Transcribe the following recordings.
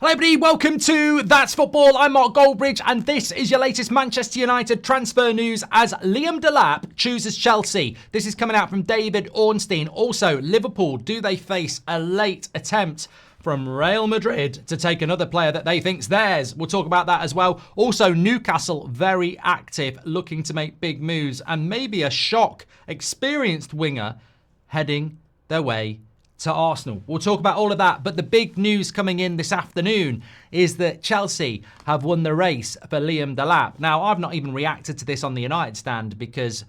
Hello everybody, welcome to That's Football. I'm Mark Goldbridge and this is your latest Manchester United transfer news as Liam Delap chooses Chelsea. This is coming out from David Ornstein. Also, Liverpool, do they face a late attempt from Real Madrid to take another player that they think's theirs? We'll talk about that as well. Also, Newcastle, very active, looking to make big moves and maybe a shock, experienced winger heading their way to Arsenal. We'll talk about all of that, but the big news coming in this afternoon is that Chelsea have won the race for Liam Delap. Now, I've not even reacted to this on the United stand because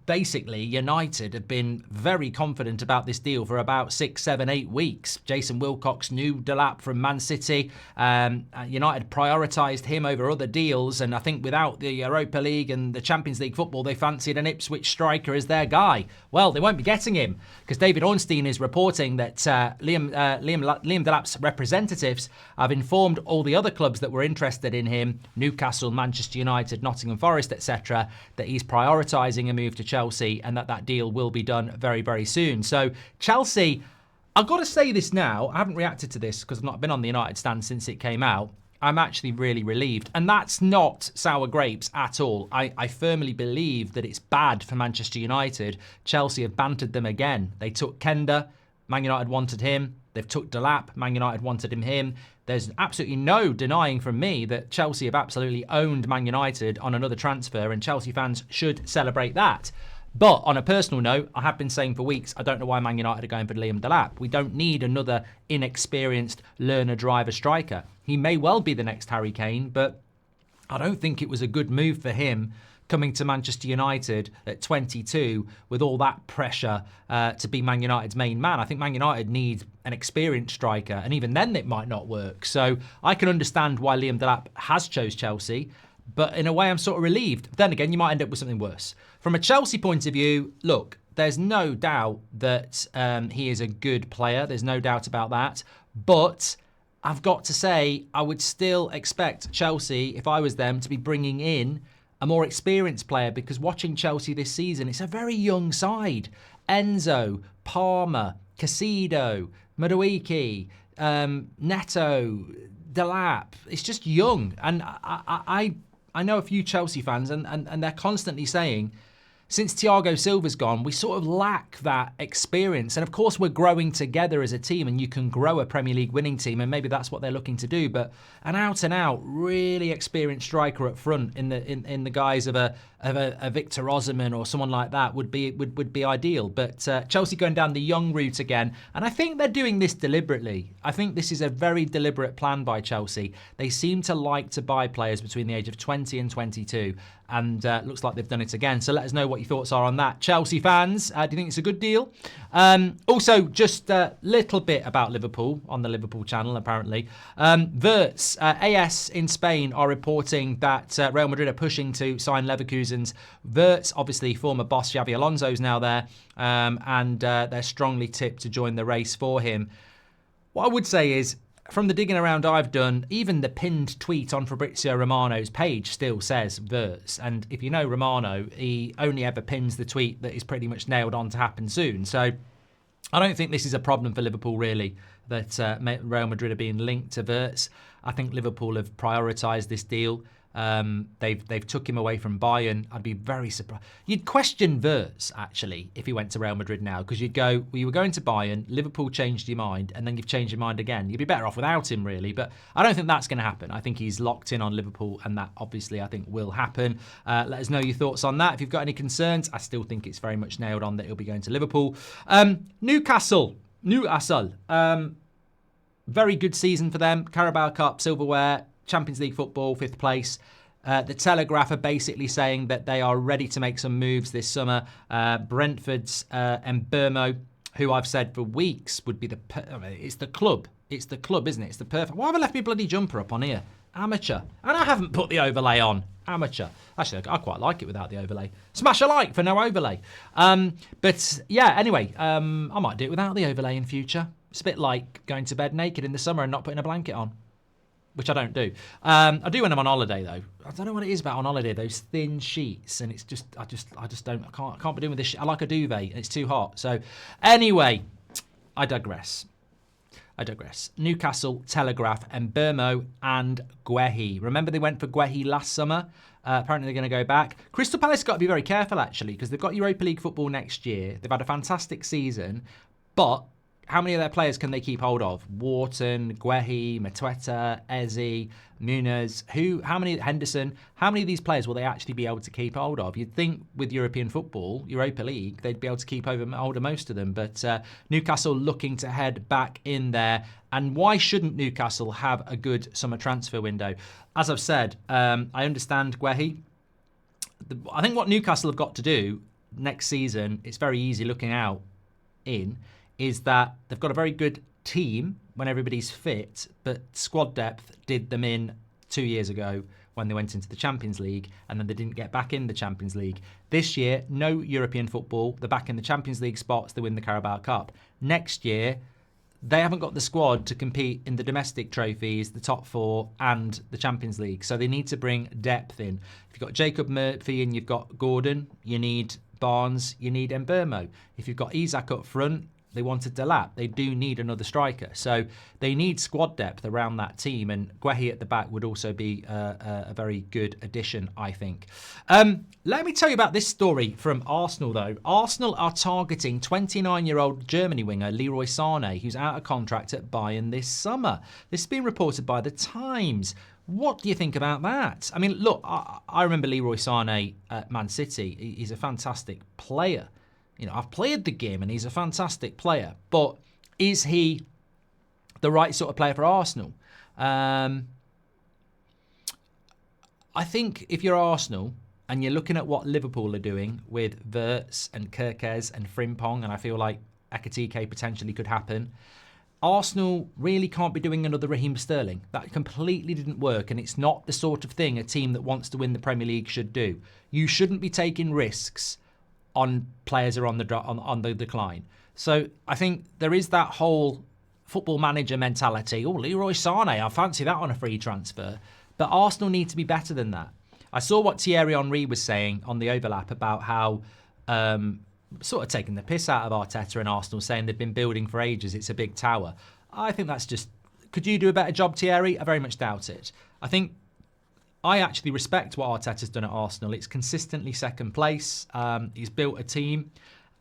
basically United have been very confident about this deal for about 6, 7, 8 weeks. Jason Wilcox knew Delap from Man City. United prioritised him over other deals, and I think without the Europa League and the Champions League football, they fancied an Ipswich striker as their guy. Well, they won't be getting him because David Ornstein is reporting that Liam Delap's representatives have informed all the other clubs that were interested in him, Newcastle, Manchester United, Nottingham Forest, etc., that he's prioritising a move to Chelsea and that deal will be done very, very soon. So Chelsea, I've got to say this now, I haven't reacted to this because I've not been on the United stand since it came out. I'm actually really relieved. And that's not sour grapes at all. I firmly believe that it's bad for Manchester United. Chelsea have bantered them again. They took Kenda, Man United wanted him. They've took Delap, Man United wanted him. There's absolutely no denying from me that Chelsea have absolutely owned Man United on another transfer, and Chelsea fans should celebrate that. But on a personal note, I have been saying for weeks, I don't know why Man United are going for Liam Delap. We don't need another inexperienced learner-driver striker. He may well be the next Harry Kane, but I don't think it was a good move for him coming to Manchester United at 22 with all that pressure to be Man United's main man. I think Man United needs an experienced striker, and even then it might not work. So I can understand why Liam Delap has chose Chelsea, but in a way I'm sort of relieved. Then again, you might end up with something worse. From a Chelsea point of view, look, there's no doubt that he is a good player. There's no doubt about that. But I've got to say, I would still expect Chelsea, if I was them, to be bringing in a more experienced player, because watching Chelsea this season, it's a very young side. Enzo, Palmer, Casido, Madueke, Neto, Delap. It's just young. And I know a few Chelsea fans, and they're constantly saying, since Thiago Silva's gone, we sort of lack that experience. And of course, we're growing together as a team, and you can grow a Premier League winning team, and maybe that's what they're looking to do. But an out-and-out, really experienced striker up front in the guise of a Victor Osimhen or someone like that would be ideal. But Chelsea going down the young route again, and I think they're doing this deliberately. I think this is a very deliberate plan by Chelsea. They seem to like to buy players between the age of 20 and 22. And looks like they've done it again. So let us know what your thoughts are on that. Chelsea fans, do you think it's a good deal? Also, just a little bit about Liverpool on the Liverpool channel, apparently. Wirtz, AS in Spain are reporting that Real Madrid are pushing to sign Leverkusen's Wirtz. Obviously, former boss Xabi Alonso's now there. And they're strongly tipped to join the race for him. What I would say is, from the digging around I've done, even the pinned tweet on Fabrizio Romano's page still says Wirtz. And if you know Romano, he only ever pins the tweet that is pretty much nailed on to happen soon. So I don't think this is a problem for Liverpool, really, that Real Madrid are being linked to Wirtz. I think Liverpool have prioritised this deal. They've took him away from Bayern. I'd be very surprised. You'd question Wirtz, actually, if he went to Real Madrid now, because you'd go, well, you were going to Bayern, Liverpool changed your mind, and then you've changed your mind again. You'd be better off without him, really. But I don't think that's going to happen. I think he's locked in on Liverpool, and that obviously I think will happen. Let us know your thoughts on that. If you've got any concerns, I still think it's very much nailed on that he'll be going to Liverpool. Newcastle. Very good season for them. Carabao Cup, silverware, Champions League football, 5th place. The Telegraph are basically saying that they are ready to make some moves this summer. Brentford's Mbeumo, who I've said for weeks would be it's the club. It's the club, isn't it? It's the perfect. Why have I left my bloody jumper up on here? Amateur. And I haven't put the overlay on. Amateur. Actually, I quite like it without the overlay. Smash a like for no overlay. But yeah, anyway, I might do it without the overlay in future. It's a bit like going to bed naked in the summer and not putting a blanket on, which I don't do. I do when I'm on holiday, though. I don't know what it is about on holiday, those thin sheets, and it's just, I just don't, I can't be doing with this shit. I like a duvet, and it's too hot. So anyway, I digress. I digress. Newcastle, Telegraph, Mbeumo and Guehi. Remember they went for Guehi last summer? Apparently they're going to go back. Crystal Palace got to be very careful, actually, because they've got Europa League football next year. They've had a fantastic season, but how many of their players can they keep hold of? Wharton, Guehi, Matueta, Eze, Muniz, Henderson, how many of these players will they actually be able to keep hold of? You'd think with European football, Europa League, they'd be able to keep hold of most of them. But Newcastle looking to head back in there. And why shouldn't Newcastle have a good summer transfer window? As I've said, I understand Guehi. I think what Newcastle have got to do next season, it's very easy looking out is that they've got a very good team when everybody's fit, but squad depth did them in 2 years ago when they went into the Champions League, and then they didn't get back in the Champions League. This year, no European football. They're back in the Champions League spots. They win the Carabao Cup. Next year, they haven't got the squad to compete in the domestic trophies, the top four, and the Champions League. So they need to bring depth in. If you've got Jacob Murphy and you've got Gordon, you need Barnes, you need Mbeumo. If you've got Isak up front, they wanted Delap. They do need another striker. So they need squad depth around that team. And Guehi at the back would also be a very good addition, I think. Let me tell you about this story from Arsenal, though. Arsenal are targeting 29-year-old Germany winger Leroy Sané, who's out of contract at Bayern this summer. This has been reported by The Times. What do you think about that? I mean, look, I remember Leroy Sané at Man City. He's a fantastic player. You know, I've played the game and he's a fantastic player. But is he the right sort of player for Arsenal? I think if you're Arsenal and you're looking at what Liverpool are doing with Wirtz and Kerkez and Frimpong, and I feel like Ekitike potentially could happen, Arsenal really can't be doing another Raheem Sterling. That completely didn't work, and it's not the sort of thing a team that wants to win the Premier League should do. You shouldn't be taking risks on players who are on the decline. So I think there is that whole football manager mentality. Oh, Leroy Sané, I fancy that on a free transfer. But Arsenal need to be better than that. I saw what Thierry Henry was saying on the overlap about how sort of taking the piss out of Arteta and Arsenal, saying they've been building for ages. It's a big tower. I think that's just... Could you do a better job, Thierry? I very much doubt it. I actually respect what Arteta's done at Arsenal. It's consistently second place. He's built a team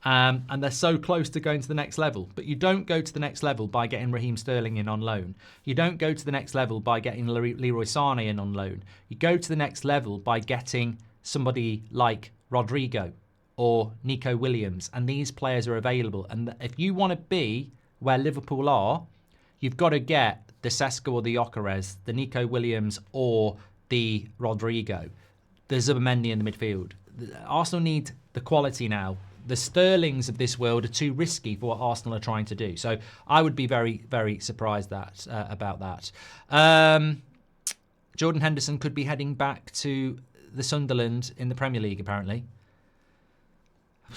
and they're so close to going to the next level. But you don't go to the next level by getting Raheem Sterling in on loan. You don't go to the next level by getting Leroy Sané in on loan. You go to the next level by getting somebody like Rodrigo or Nico Williams. And these players are available. And if you want to be where Liverpool are, you've got to get the Sesko or the Gyökeres, the Nico Williams or the Rodrigo, the Zubimendi in the midfield. Arsenal need the quality now. The Sterlings of this world are too risky for what Arsenal are trying to do. So I would be very, very surprised about that. Jordan Henderson could be heading back to the Sunderland in the Premier League, apparently.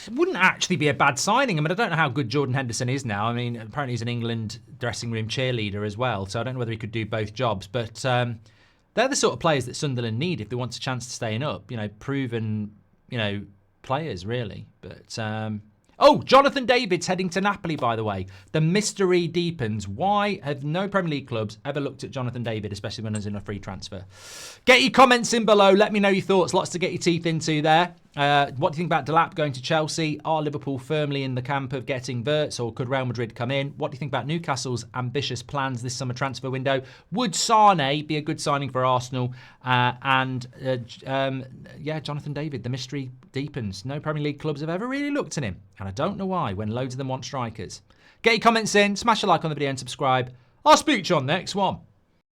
It wouldn't actually be a bad signing. I mean, I don't know how good Jordan Henderson is now. I mean, apparently he's an England dressing room cheerleader as well. So I don't know whether he could do both jobs. But they're the sort of players that Sunderland need if they want a chance to staying up. You know, proven, players, really. But, Jonathan David's heading to Napoli, by the way. The mystery deepens. Why have no Premier League clubs ever looked at Jonathan David, especially when he's in a free transfer? Get your comments in below. Let me know your thoughts. Lots to get your teeth into there. What do you think about Delap going to Chelsea? Are Liverpool firmly in the camp of getting Wirtz, or could Real Madrid come in? What do you think about Newcastle's ambitious plans this summer transfer window? Would Sané be a good signing for Arsenal? Jonathan David, the mystery deepens. No Premier League clubs have ever really looked at him, and I don't know why, when loads of them want strikers. Get your comments in, smash a like on the video and subscribe. I'll speak to you on the next one.